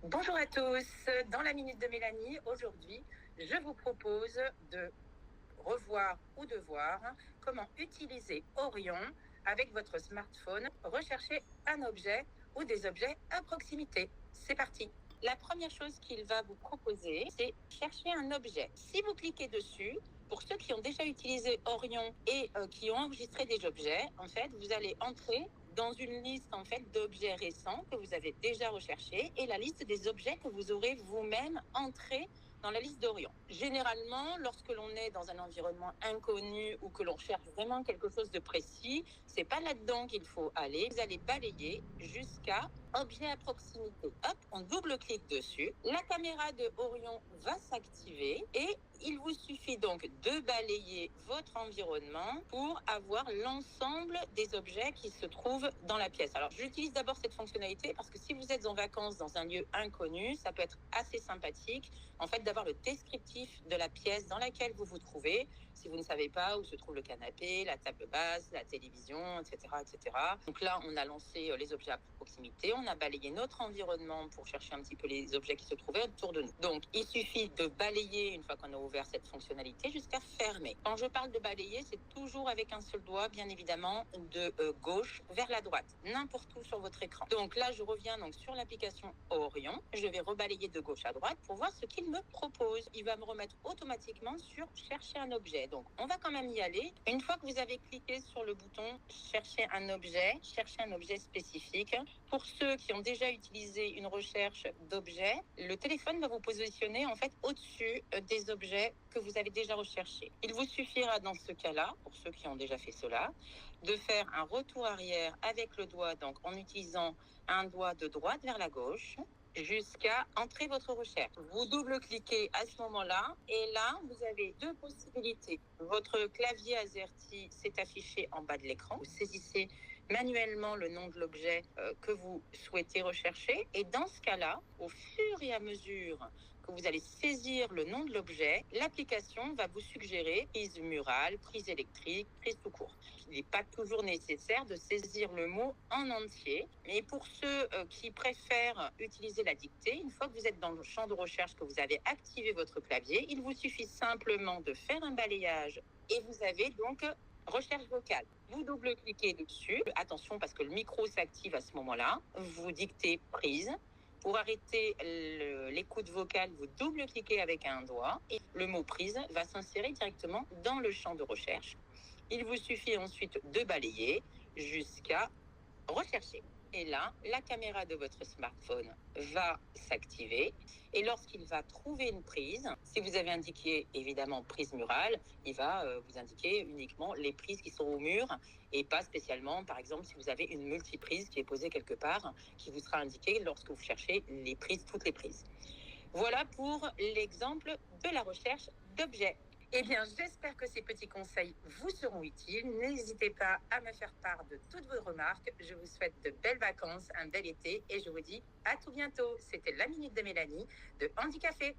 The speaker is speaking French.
Bonjour à tous, dans la Minute de Mélanie, aujourd'hui, je vous propose de revoir ou de voir comment utiliser Orion avec votre smartphone, rechercher un objet ou des objets à proximité. C'est parti. La première chose qu'il va vous proposer, c'est chercher un objet. Si vous cliquez dessus, pour ceux qui ont déjà utilisé Orion et qui ont enregistré des objets, en fait, vous allez entrer dans une liste d'objets récents que vous avez déjà recherchés et la liste des objets que vous aurez vous-même entrés dans la liste d'Orion. Généralement, lorsque l'on est dans un environnement inconnu ou que l'on cherche vraiment quelque chose de précis, c'est pas là-dedans qu'il faut aller. Vous allez balayer jusqu'à objet à proximité. Hop, on double-clique dessus. La caméra de Orion va s'activer et il vous suffit donc de balayer votre environnement pour avoir l'ensemble des objets qui se trouvent dans la pièce. Alors, j'utilise d'abord cette fonctionnalité parce que si vous êtes en vacances dans un lieu inconnu, ça peut être assez sympathique, en fait, d'avoir le descriptif de la pièce dans laquelle vous vous trouvez. Si vous ne savez pas où se trouve le canapé, la table basse, la télévision, etc., etc. Donc là, on a lancé les objets à proximité. On a balayé notre environnement pour chercher un petit peu les objets qui se trouvaient autour de nous. Donc, il suffit de balayer une fois qu'on a ouvert cette fonctionnalité jusqu'à fermer. Quand je parle de balayer, c'est toujours avec un seul doigt, bien évidemment, de gauche vers la droite, n'importe où sur votre écran. Donc là, je reviens donc sur l'application Orion. Je vais rebalayer de gauche à droite pour voir ce qu'il me propose. Il va me remettre automatiquement sur chercher un objet. Donc, on va quand même y aller. Une fois que vous avez cliqué sur le bouton chercher un objet spécifique, pour ceux qui ont déjà utilisé une recherche d'objets, le téléphone va vous positionner en fait au-dessus des objets que vous avez déjà recherchés. Il vous suffira dans ce cas-là, pour ceux qui ont déjà fait cela, de faire un retour arrière avec le doigt, donc en utilisant un doigt de droite vers la gauche, jusqu'à entrer votre recherche. Vous double-cliquez à ce moment-là et là, vous avez deux possibilités. Votre clavier AZERTY s'est affiché en bas de l'écran. Vous saisissez manuellement le nom de l'objet que vous souhaitez rechercher et dans ce cas-là, au fur et à mesure que vous allez saisir le nom de l'objet, l'application va vous suggérer prise murale, prise électrique, prise tout court. Il n'est pas toujours nécessaire de saisir le mot en entier, mais pour ceux qui préfèrent utiliser la dictée, une fois que vous êtes dans le champ de recherche, que vous avez activé votre clavier, il vous suffit simplement de faire un balayage et vous avez donc recherche vocale. Vous double-cliquez dessus. Attention parce que le micro s'active à ce moment-là. Vous dictez prise. Pour arrêter l'écoute vocale, vous double-cliquez avec un doigt et le mot prise va s'insérer directement dans le champ de recherche. Il vous suffit ensuite de balayer jusqu'à rechercher. Et là, la caméra de votre smartphone va s'activer. Et lorsqu'il va trouver une prise, si vous avez indiqué évidemment prise murale, il va vous indiquer uniquement les prises qui sont au mur et pas spécialement, par exemple, si vous avez une multiprise qui est posée quelque part, qui vous sera indiquée lorsque vous cherchez les prises, toutes les prises. Voilà pour l'exemple de la recherche d'objets. Eh bien, j'espère que ces petits conseils vous seront utiles. N'hésitez pas à me faire part de toutes vos remarques. Je vous souhaite de belles vacances, un bel été et je vous dis à tout bientôt. C'était la Minute de Mélanie de Handicafé.